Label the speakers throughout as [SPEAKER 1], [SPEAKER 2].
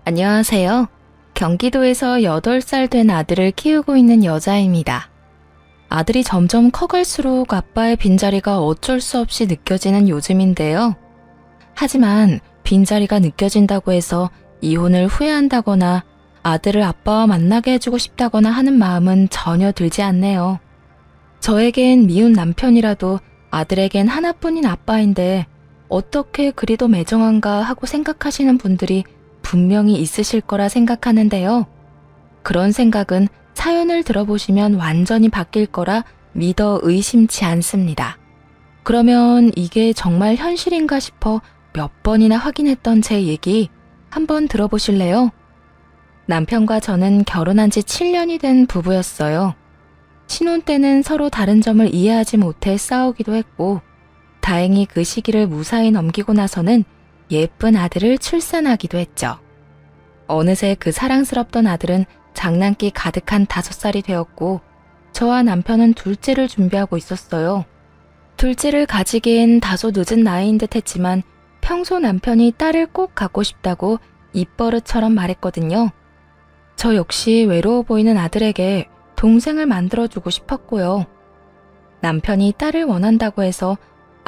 [SPEAKER 1] 안녕하세요. 경기도에서 8살 된 아들을 키우고 있는 여자입니다. 아들이 점점 커갈수록 아빠의 빈자리가 어쩔 수 없이 느껴지는 요즘인데요. 하지만 빈자리가 느껴진다고 해서 이혼을 후회한다거나 아들을 아빠와 만나게 해주고 싶다거나 하는 마음은 전혀 들지 않네요. 저에겐 미운 남편이라도 아들에겐 하나뿐인 아빠인데 어떻게 그리도 매정한가 하고 생각하시는 분들이 분명히 있으실 거라 생각하는데요. 그런 생각은 사연을 들어보시면 완전히 바뀔 거라 믿어 의심치 않습니다. 그러면 이게 정말 현실인가 싶어 몇 번이나 확인했던 제 얘기 한번 들어보실래요? 남편과 저는 결혼한 지 7년이 된 부부였어요. 신혼 때는 서로 다른 점을 이해하지 못해 싸우기도 했고, 다행히 그 시기를 무사히 넘기고 나서는 예쁜 아들을 출산하기도 했죠. 어느새 그 사랑스럽던 아들은 장난기 가득한 5살이 되었고, 저와 남편은 둘째를 준비하고 있었어요. 둘째를 가지기엔 다소 늦은 나이인 듯 했지만 평소 남편이 딸을 꼭 갖고 싶다고 입버릇처럼 말했거든요. 저 역시 외로워 보이는 아들에게 동생을 만들어주고 싶었고요. 남편이 딸을 원한다고 해서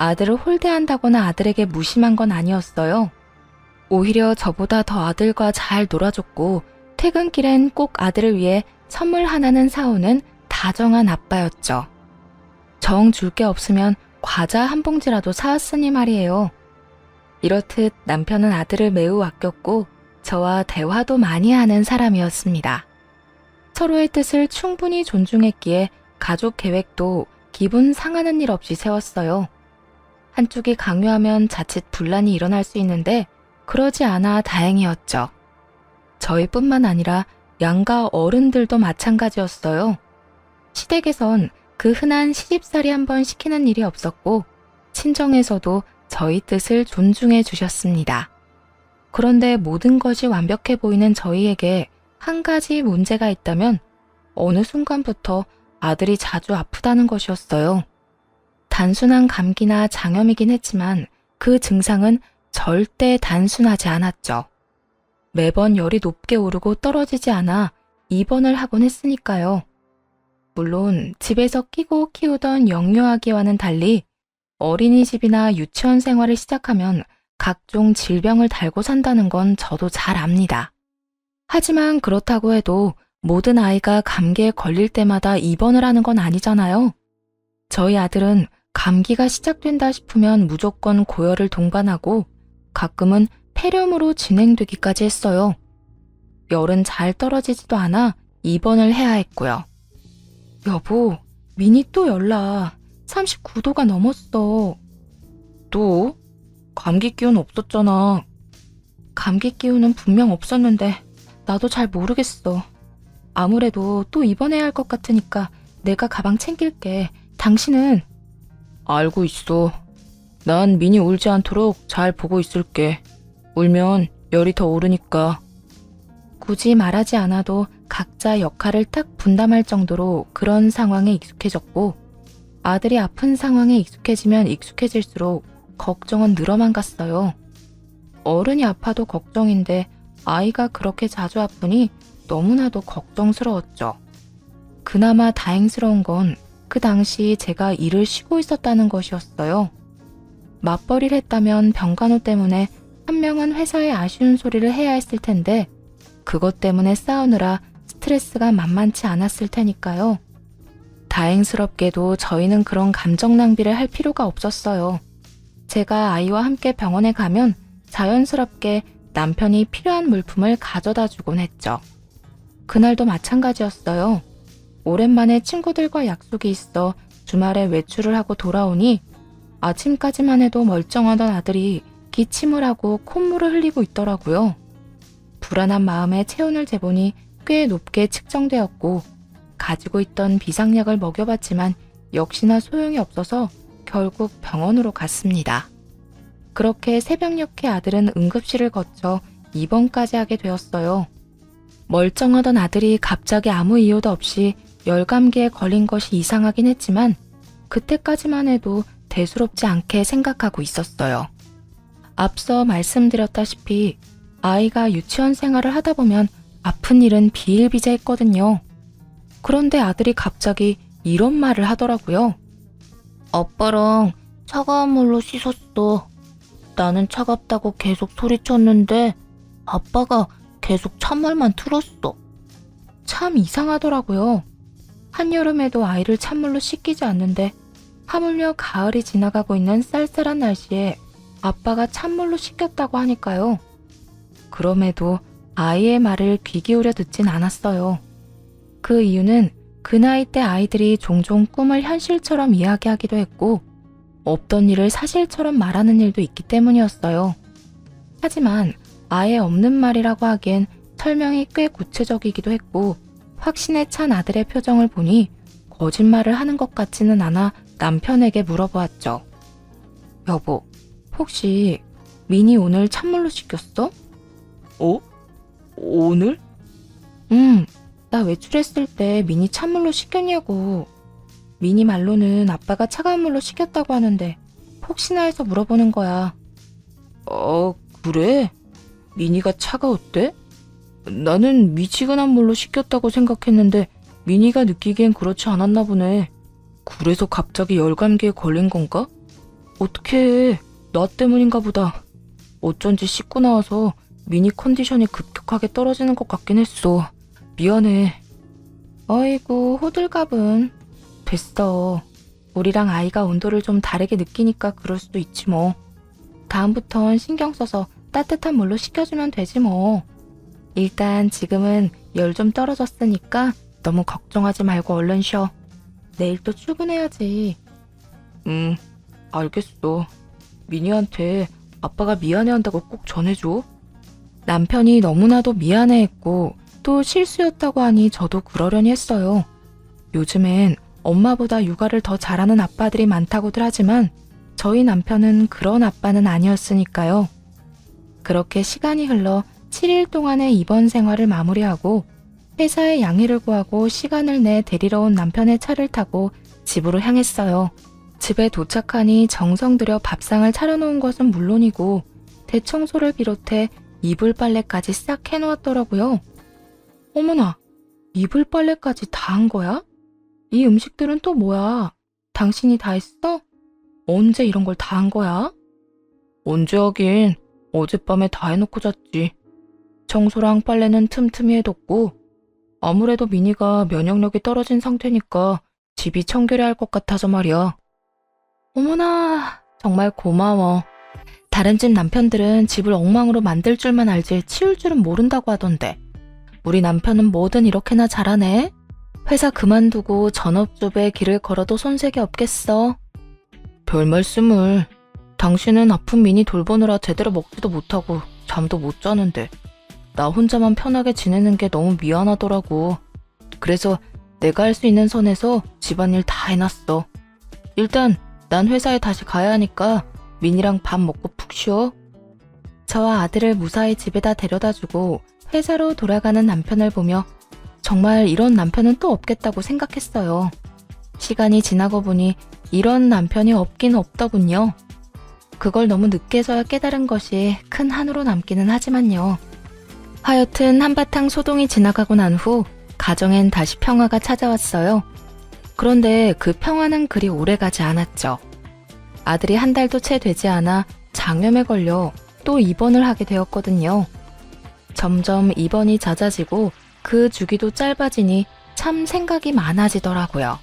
[SPEAKER 1] 아들을 홀대한다거나 아들에게 무심한 건 아니었어요. 오히려 저보다 더 아들과 잘 놀아줬고 퇴근길엔 꼭 아들을 위해 선물 하나는 사오는 다정한 아빠였죠. 정 줄 게 없으면 과자 한 봉지라도 사왔으니 말이에요. 이렇듯 남편은 아들을 매우 아꼈고 저와 대화도 많이 하는 사람이었습니다. 서로의 뜻을 충분히 존중했기에 가족 계획도 기분 상하는 일 없이 세웠어요. 한쪽이 강요하면 자칫 분란이 일어날 수 있는데 그러지 않아 다행이었죠. 저희뿐만 아니라 양가 어른들도 마찬가지였어요. 시댁에선 그 흔한 시집살이 한번 시키는 일이 없었고 친정에서도 저희 뜻을 존중해 주셨습니다. 그런데 모든 것이 완벽해 보이는 저희에게 한 가지 문제가 있다면 어느 순간부터 아들이 자주 아프다는 것이었어요. 단순한 감기나 장염이긴 했지만 그 증상은 절대 단순하지 않았죠. 매번 열이 높게 오르고 떨어지지 않아 입원을 하곤 했으니까요. 물론 집에서 끼고 키우던 영유아기와는 달리 어린이집이나 유치원 생활을 시작하면 각종 질병을 달고 산다는 건 저도 잘 압니다. 하지만 그렇다고 해도 모든 아이가 감기에 걸릴 때마다 입원을 하는 건 아니잖아요. 저희 아들은 감기가 시작된다 싶으면 무조건 고열을 동반하고 가끔은 폐렴으로 진행되기까지 했어요. 열은 잘 떨어지지도 않아 입원을 해야 했고요. 여보, 민이 또 열나. 39도가 넘었어. 또? 감기 기운 없었잖아. 감기 기운은 분명 없었는데 나도 잘 모르겠어. 아무래도 또 입원해야 할 것 같으니까 내가 가방 챙길게. 당신은? 알고 있어. 난 민이 울지 않도록 잘 보고 있을게. 울면 열이 더 오르니까. 굳이 말하지 않아도 각자 역할을 딱 분담할 정도로 그런 상황에 익숙해졌고 아들이 아픈 상황에 익숙해지면 익숙해질수록 걱정은 늘어만 갔어요. 어른이 아파도 걱정인데 아이가 그렇게 자주 아프니 너무나도 걱정스러웠죠. 그나마 다행스러운 건 그 당시 제가 일을 쉬고 있었다는 것이었어요. 맞벌이를 했다면 병간호 때문에 한 명은 회사에 아쉬운 소리를 해야 했을 텐데 그것 때문에 싸우느라 스트레스가 만만치 않았을 테니까요. 다행스럽게도 저희는 그런 감정 낭비를 할 필요가 없었어요. 제가 아이와 함께 병원에 가면 자연스럽게 남편이 필요한 물품을 가져다 주곤 했죠. 그날도 마찬가지였어요. 오랜만에 친구들과 약속이 있어 주말에 외출을 하고 돌아오니 아침까지만 해도 멀쩡하던 아들이 기침을 하고 콧물을 흘리고 있더라고요. 불안한 마음에 체온을 재보니 꽤 높게 측정되었고 가지고 있던 비상약을 먹여봤지만 역시나 소용이 없어서 결국 병원으로 갔습니다. 그렇게 새벽녘에 아들은 응급실을 거쳐 입원까지 하게 되었어요. 멀쩡하던 아들이 갑자기 아무 이유도 없이 열감기에 걸린 것이 이상하긴 했지만 그때까지만 해도 대수롭지 않게 생각하고 있었어요. 앞서 말씀드렸다시피 아이가 유치원 생활을 하다 보면 아픈 일은 비일비재했거든요. 그런데 아들이 갑자기 이런 말을 하더라고요. 아빠랑 차가운 물로 씻었어. 나는 차갑다고 계속 소리쳤는데 아빠가 계속 찬물만 틀었어. 참 이상하더라고요. 한여름에도 아이를 찬물로 씻기지 않는데 하물며 가을이 지나가고 있는 쌀쌀한 날씨에 아빠가 찬물로 씻겼다고 하니까요. 그럼에도 아이의 말을 귀 기울여 듣진 않았어요. 그 이유는 그 나이 때 아이들이 종종 꿈을 현실처럼 이야기하기도 했고 없던 일을 사실처럼 말하는 일도 있기 때문이었어요. 하지만 아예 없는 말이라고 하기엔 설명이 꽤 구체적이기도 했고 확신에 찬 아들의 표정을 보니 거짓말을 하는 것 같지는 않아 남편에게 물어보았죠. 여보, 혹시 민이 오늘 찬물로 씻겼어? 오늘? 나 외출했을 때 민이 찬물로 씻겼냐고. 민이 말로는 아빠가 차가운 물로 씻겼다고 하는데 혹시나 해서 물어보는 거야. 그래? 민이가 차가웠대? 나는 미지근한 물로 씻겼다고 생각했는데 민이가 느끼기엔 그렇지 않았나 보네. 그래서 갑자기 열감기에 걸린 건가? 어떡해, 나 때문인가 보다. 어쩐지 씻고 나와서 민이 컨디션이 급격하게 떨어지는 것 같긴 했어. 미안해. 어이구, 호들갑은. 됐어. 우리랑 아이가 온도를 좀 다르게 느끼니까 그럴 수도 있지 뭐. 다음부턴 신경 써서 따뜻한 물로 씻겨주면 되지 뭐. 일단 지금은 열 좀 떨어졌으니까 너무 걱정하지 말고 얼른 쉬어. 내일 또 출근해야지. 알겠어. 민이한테 아빠가 미안해한다고 꼭 전해줘. 남편이 너무나도 미안해했고 또 실수였다고 하니 저도 그러려니 했어요. 요즘엔 엄마보다 육아를 더 잘하는 아빠들이 많다고들 하지만 저희 남편은 그런 아빠는 아니었으니까요. 그렇게 시간이 흘러 7일 동안의 입원 생활을 마무리하고 회사에 양해를 구하고 시간을 내 데리러 온 남편의 차를 타고 집으로 향했어요. 집에 도착하니 정성 들여 밥상을 차려놓은 것은 물론이고 대청소를 비롯해 이불 빨래까지 싹 해놓았더라고요. 어머나, 이불 빨래까지 다 한 거야? 이 음식들은 또 뭐야? 당신이 다 했어? 언제 이런 걸 다 한 거야? 언제 하긴, 어젯밤에 다 해놓고 잤지. 청소랑 빨래는 틈틈이 해뒀고 아무래도 미니가 면역력이 떨어진 상태니까 집이 청결해야 할 것 같아서 말이야. 어머나, 정말 고마워. 다른 집 남편들은 집을 엉망으로 만들 줄만 알지 치울 줄은 모른다고 하던데 우리 남편은 뭐든 이렇게나 잘하네. 회사 그만두고 전업주부에 길을 걸어도 손색이 없겠어. 별 말씀을. 당신은 아픈 미니 돌보느라 제대로 먹지도 못하고 잠도 못 자는데 나 혼자만 편하게 지내는 게 너무 미안하더라고. 그래서 내가 할 수 있는 선에서 집안일 다 해놨어. 일단 난 회사에 다시 가야 하니까 민이랑 밥 먹고 푹 쉬어. 저와 아들을 무사히 집에다 데려다주고 회사로 돌아가는 남편을 보며 정말 이런 남편은 또 없겠다고 생각했어요. 시간이 지나고 보니 이런 남편이 없긴 없더군요. 그걸 너무 늦게서야 깨달은 것이 큰 한으로 남기는 하지만요. 하여튼 한바탕 소동이 지나가고 난 후 가정엔 다시 평화가 찾아왔어요. 그런데 그 평화는 그리 오래가지 않았죠. 아들이 한 달도 채 되지 않아 장염에 걸려 또 입원을 하게 되었거든요. 점점 입원이 잦아지고 그 주기도 짧아지니 참 생각이 많아지더라고요.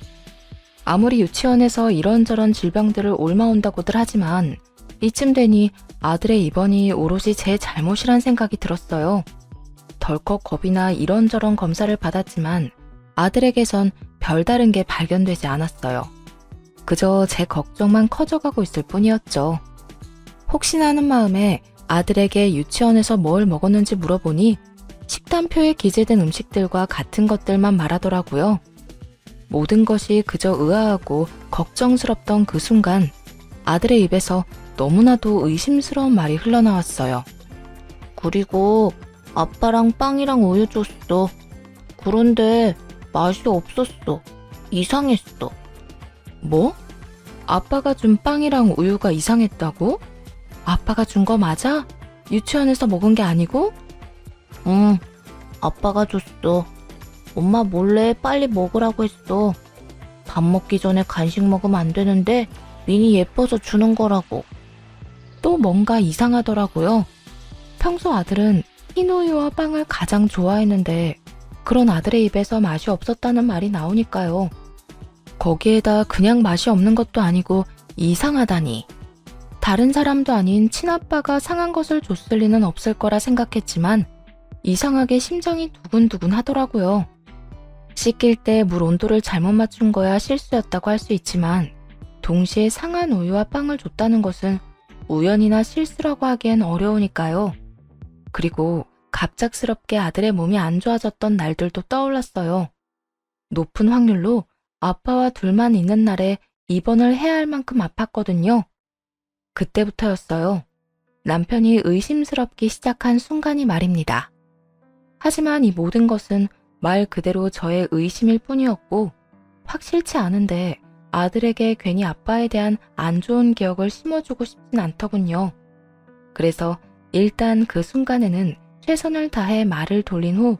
[SPEAKER 1] 아무리 유치원에서 이런저런 질병들을 옮아온다고들 하지만 이쯤 되니 아들의 입원이 오롯이 제 잘못이란 생각이 들었어요. 덜컥 겁이나 이런저런 검사를 받았지만 아들에게선 별다른 게 발견되지 않았어요. 그저 제 걱정만 커져가고 있을 뿐이었죠. 혹시나 하는 마음에 아들에게 유치원에서 뭘 먹었는지 물어보니 식단표에 기재된 음식들과 같은 것들만 말하더라고요. 모든 것이 그저 의아하고 걱정스럽던 그 순간 아들의 입에서 너무나도 의심스러운 말이 흘러나왔어요. 그리고 아빠랑 빵이랑 우유 줬어. 그런데 맛이 없었어. 이상했어. 뭐? 아빠가 준 빵이랑 우유가 이상했다고? 아빠가 준 거 맞아? 유치원에서 먹은 게 아니고?
[SPEAKER 2] 응, 아빠가 줬어. 엄마 몰래 빨리 먹으라고 했어. 밥 먹기 전에 간식 먹으면 안 되는데 민이 예뻐서 주는 거라고.
[SPEAKER 1] 또 뭔가 이상하더라고요. 평소 아들은 흰우유와 빵을 가장 좋아했는데 그런 아들의 입에서 맛이 없었다는 말이 나오니까요. 거기에다 그냥 맛이 없는 것도 아니고 이상하다니. 다른 사람도 아닌 친아빠가 상한 것을 줬을 리는 없을 거라 생각했지만 이상하게 심장이 두근두근 하더라고요. 씻길 때 물 온도를 잘못 맞춘 거야 실수였다고 할 수 있지만 동시에 상한 우유와 빵을 줬다는 것은 우연이나 실수라고 하기엔 어려우니까요. 그리고 갑작스럽게 아들의 몸이 안 좋아졌던 날들도 떠올랐어요. 높은 확률로 아빠와 둘만 있는 날에 입원을 해야 할 만큼 아팠거든요. 그때부터였어요. 남편이 의심스럽기 시작한 순간이 말입니다. 하지만 이 모든 것은 말 그대로 저의 의심일 뿐이었고 확실치 않은데 아들에게 괜히 아빠에 대한 안 좋은 기억을 심어주고 싶진 않더군요. 그래서 일단 그 순간에는 최선을 다해 말을 돌린 후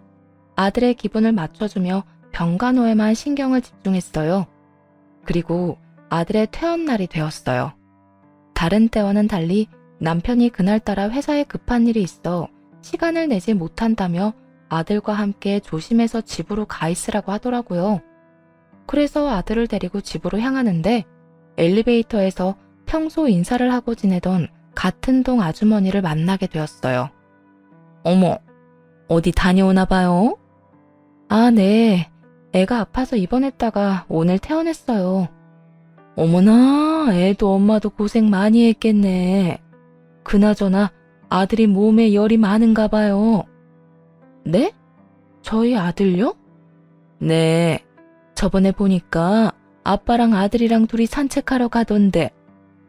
[SPEAKER 1] 아들의 기분을 맞춰주며 병간호에만 신경을 집중했어요. 그리고 아들의 퇴원날이 되었어요. 다른 때와는 달리 남편이 그날따라 회사에 급한 일이 있어 시간을 내지 못한다며 아들과 함께 조심해서 집으로 가 있으라고 하더라고요. 그래서 아들을 데리고 집으로 향하는데 엘리베이터에서 평소 인사를 하고 지내던 같은 동 아주머니를 만나게 되었어요. 어머, 어디 다녀오나 봐요? 아, 네. 애가 아파서 입원했다가 오늘 퇴원했어요. 어머나, 애도 엄마도 고생 많이 했겠네. 그나저나 아들이 몸에 열이 많은가 봐요. 네? 저희 아들요? 네. 저번에 보니까 아빠랑 아들이랑 둘이 산책하러 가던데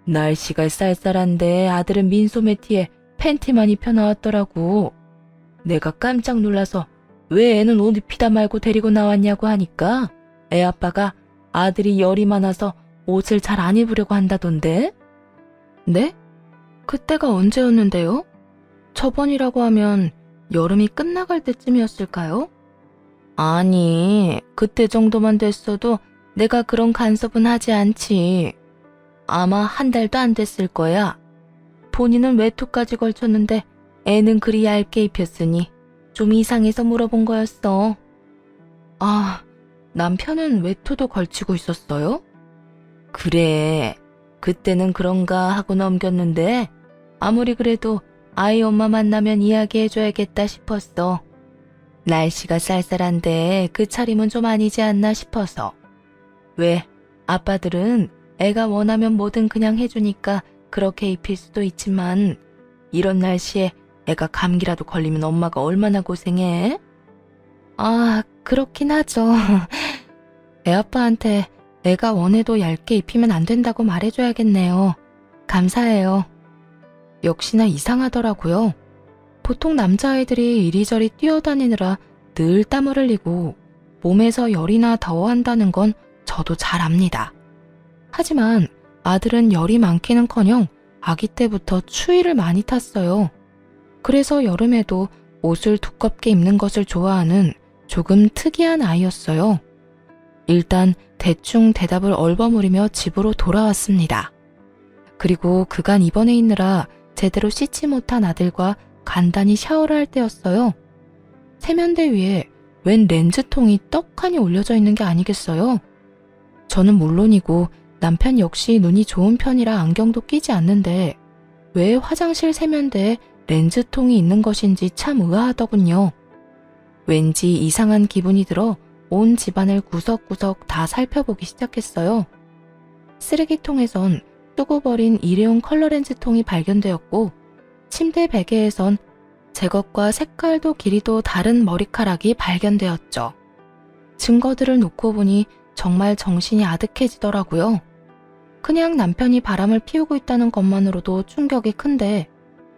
[SPEAKER 1] 날씨가 쌀쌀한데 아들은 민소매 티에 팬티만 입혀 나왔더라고. 내가 깜짝 놀라서 왜 애는 옷 입히다 말고 데리고 나왔냐고 하니까 애 아빠가 아들이 열이 많아서 옷을 잘 안 입으려고 한다던데? 네? 그때가 언제였는데요? 저번이라고 하면 여름이 끝나갈 때쯤이었을까요? 아니, 그때 정도만 됐어도 내가 그런 간섭은 하지 않지. 아마 한 달도 안 됐을 거야. 본인은 외투까지 걸쳤는데 애는 그리 얇게 입혔으니 좀 이상해서 물어본 거였어. 아, 남편은 외투도 걸치고 있었어요? 그래, 그때는 그런가 하고 넘겼는데 아무리 그래도 아이 엄마 만나면 이야기해줘야겠다 싶었어. 날씨가 쌀쌀한데 그 차림은 좀 아니지 않나 싶어서. 왜, 아빠들은 애가 원하면 뭐든 그냥 해주니까 그렇게 입힐 수도 있지만 이런 날씨에 애가 감기라도 걸리면 엄마가 얼마나 고생해? 아, 그렇긴 하죠. 애아빠한테 애가 원해도 얇게 입히면 안 된다고 말해줘야겠네요. 감사해요. 역시나 이상하더라고요. 보통 남자아이들이 이리저리 뛰어다니느라 늘 땀을 흘리고 몸에서 열이나 더워한다는 건 저도 잘 압니다. 하지만 아들은 열이 많기는커녕 아기 때부터 추위를 많이 탔어요. 그래서 여름에도 옷을 두껍게 입는 것을 좋아하는 조금 특이한 아이였어요. 일단 대충 대답을 얼버무리며 집으로 돌아왔습니다. 그리고 그간 입원해 있느라 제대로 씻지 못한 아들과 간단히 샤워를 할 때였어요. 세면대 위에 웬 렌즈통이 떡하니 올려져 있는 게 아니겠어요? 저는 물론이고 남편 역시 눈이 좋은 편이라 안경도 끼지 않는데 왜 화장실 세면대에 렌즈통이 있는 것인지 참 의아하더군요. 왠지 이상한 기분이 들어 온 집안을 구석구석 다 살펴보기 시작했어요. 쓰레기통에선 쓰고 버린 일회용 컬러 렌즈통이 발견되었고 침대 베개에선 제 것과 색깔도 길이도 다른 머리카락이 발견되었죠. 증거들을 놓고 보니 정말 정신이 아득해지더라고요. 그냥 남편이 바람을 피우고 있다는 것만으로도 충격이 큰데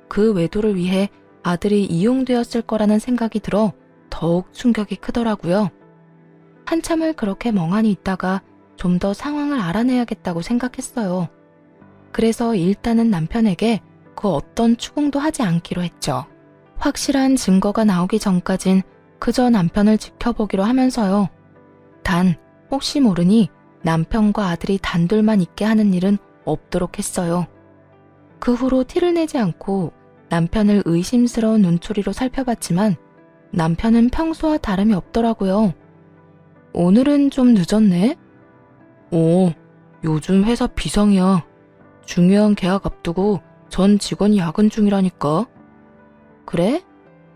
[SPEAKER 1] 그 외도를 위해 아들이 이용되었을 거라는 생각이 들어 더욱 충격이 크더라고요. 한참을 그렇게 멍하니 있다가 좀 더 상황을 알아내야겠다고 생각했어요. 그래서 일단은 남편에게 그 어떤 추궁도 하지 않기로 했죠. 확실한 증거가 나오기 전까진 그저 남편을 지켜보기로 하면서요. 단 혹시 모르니 남편과 아들이 단둘만 있게 하는 일은 없도록 했어요. 그 후로 티를 내지 않고 남편을 의심스러운 눈초리로 살펴봤지만 남편은 평소와 다름이 없더라고요. 오늘은 좀 늦었네? 요즘 회사 비상이야. 중요한 계약 앞두고 전 직원이 야근 중이라니까. 그래?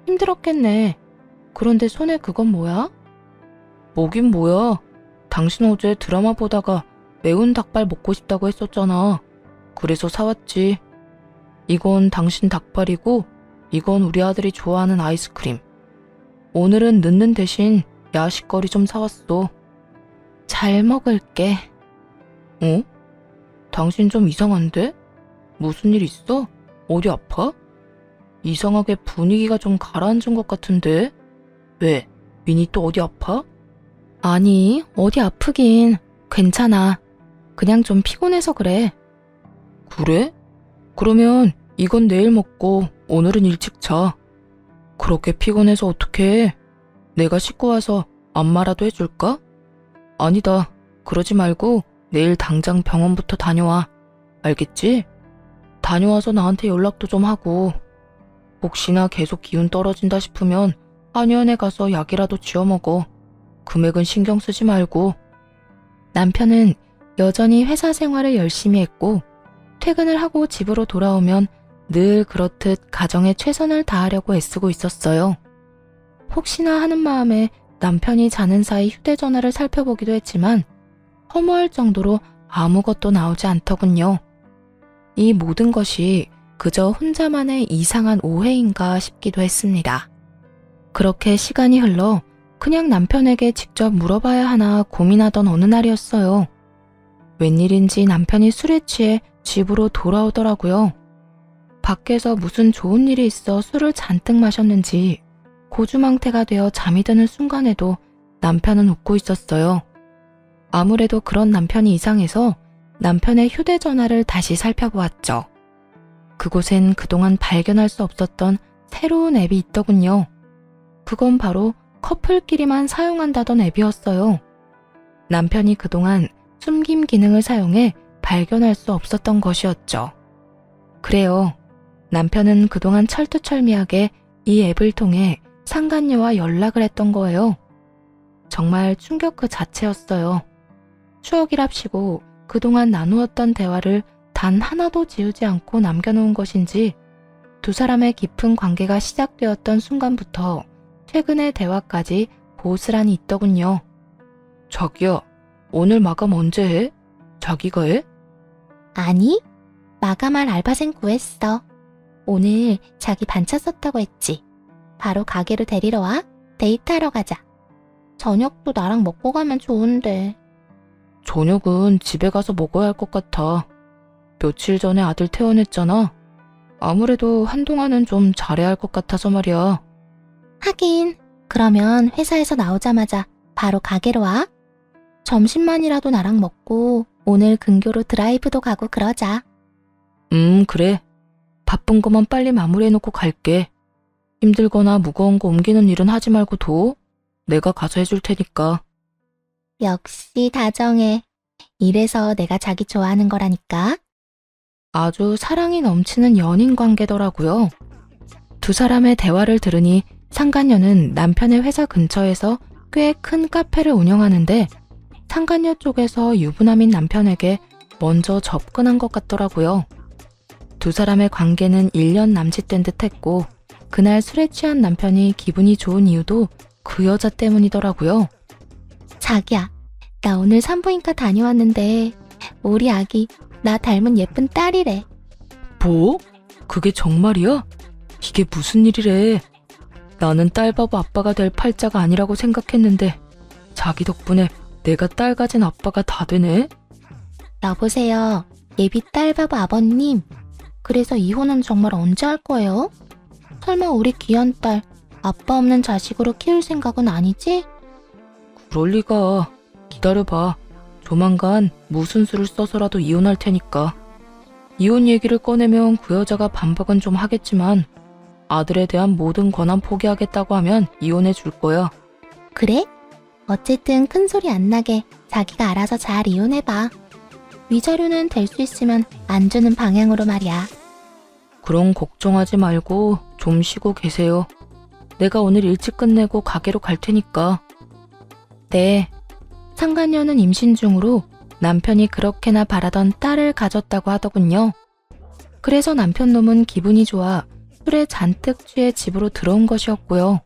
[SPEAKER 1] 힘들었겠네. 그런데 손에 그건 뭐야? 뭐긴 뭐야. 당신 어제 드라마 보다가 매운 닭발 먹고 싶다고 했었잖아. 그래서 사왔지. 이건 당신 닭발이고 이건 우리 아들이 좋아하는 아이스크림. 오늘은 늦는 대신 야식거리 좀 사왔어. 잘 먹을게. 당신 좀 이상한데? 무슨 일 있어? 어디 아파? 이상하게 분위기가 좀 가라앉은 것 같은데? 왜? 민이 또 어디 아파? 아니, 어디 아프긴. 괜찮아. 그냥 좀 피곤해서 그래. 그래? 그러면 이건 내일 먹고 오늘은 일찍 자. 그렇게 피곤해서 어떡해? 내가 씻고 와서 안마라도 해줄까? 아니다. 그러지 말고 내일 당장 병원부터 다녀와. 알겠지? 다녀와서 나한테 연락도 좀 하고. 혹시나 계속 기운 떨어진다 싶으면 한의원에 가서 약이라도 지어 먹어. 금액은 신경 쓰지 말고. 남편은 여전히 회사 생활을 열심히 했고 퇴근을 하고 집으로 돌아오면 늘 그렇듯 가정에 최선을 다하려고 애쓰고 있었어요. 혹시나 하는 마음에 남편이 자는 사이 휴대전화를 살펴보기도 했지만 허무할 정도로 아무것도 나오지 않더군요. 이 모든 것이 그저 혼자만의 이상한 오해인가 싶기도 했습니다. 그렇게 시간이 흘러 그냥 남편에게 직접 물어봐야 하나 고민하던 어느 날이었어요. 웬일인지 남편이 술에 취해 집으로 돌아오더라고요. 밖에서 무슨 좋은 일이 있어 술을 잔뜩 마셨는지 고주망태가 되어 잠이 드는 순간에도 남편은 웃고 있었어요. 아무래도 그런 남편이 이상해서 남편의 휴대전화를 다시 살펴보았죠. 그곳엔 그동안 발견할 수 없었던 새로운 앱이 있더군요. 그건 바로 커플끼리만 사용한다던 앱이었어요. 남편이 그동안 숨김 기능을 사용해 발견할 수 없었던 것이었죠. 그래요. 남편은 그동안 철두철미하게 이 앱을 통해 상간녀와 연락을 했던 거예요. 정말 충격 그 자체였어요. 추억이랍시고 그동안 나누었던 대화를 단 하나도 지우지 않고 남겨놓은 것인지 두 사람의 깊은 관계가 시작되었던 순간부터 최근의 대화까지 고스란히 있더군요. 자기야, 오늘 마감 언제 해? 자기가 해?
[SPEAKER 2] 아니, 마감할 알바생 구했어. 오늘 자기 반차 썼다고 했지. 바로 가게로 데리러 와. 데이트하러 가자. 저녁도 나랑 먹고 가면 좋은데.
[SPEAKER 1] 저녁은 집에 가서 먹어야 할 것 같아. 며칠 전에 아들 퇴원했잖아. 아무래도 한동안은 좀 잘해야 할 것 같아서 말이야.
[SPEAKER 2] 하긴, 그러면 회사에서 나오자마자 바로 가게로 와. 점심만이라도 나랑 먹고 오늘 근교로 드라이브도 가고 그러자.
[SPEAKER 1] 그래. 바쁜 거만 빨리 마무리해놓고 갈게. 힘들거나 무거운 거 옮기는 일은 하지 말고 둬. 내가 가서 해줄 테니까.
[SPEAKER 2] 역시 다정해. 이래서 내가 자기 좋아하는 거라니까.
[SPEAKER 1] 아주 사랑이 넘치는 연인 관계더라고요. 두 사람의 대화를 들으니 상간녀는 남편의 회사 근처에서 꽤 큰 카페를 운영하는데 상간녀 쪽에서 유부남인 남편에게 먼저 접근한 것 같더라고요. 두 사람의 관계는 1년 남짓된 듯 했고 그날 술에 취한 남편이 기분이 좋은 이유도 그 여자 때문이더라고요.
[SPEAKER 2] 자기야, 나 오늘 산부인과 다녀왔는데 우리 아기 나 닮은 예쁜 딸이래.
[SPEAKER 1] 뭐? 그게 정말이야? 이게 무슨 일이래? 나는 딸바보 아빠가 될 팔자가 아니라고 생각했는데 자기 덕분에 내가 딸 가진 아빠가 다 되네?
[SPEAKER 2] 여보세요, 예비 딸바보 아버님. 그래서 이혼은 정말 언제 할 거예요? 설마 우리 귀한 딸 아빠 없는 자식으로 키울 생각은 아니지?
[SPEAKER 1] 그럴 리가. 기다려봐. 조만간 무슨 수를 써서라도 이혼할 테니까. 이혼 얘기를 꺼내면 그 여자가 반박은 좀 하겠지만 아들에 대한 모든 권한 포기하겠다고 하면 이혼해 줄 거야.
[SPEAKER 2] 그래? 어쨌든 큰 소리 안 나게 자기가 알아서 잘 이혼해봐. 위자료는 될 수 있으면 안 주는 방향으로 말이야.
[SPEAKER 1] 그럼 걱정하지 말고 좀 쉬고 계세요. 내가 오늘 일찍 끝내고 가게로 갈 테니까. 네. 상간녀는 임신 중으로 남편이 그렇게나 바라던 딸을 가졌다고 하더군요. 그래서 남편 놈은 기분이 좋아 술에 잔뜩 취해 집으로 들어온 것이었고요.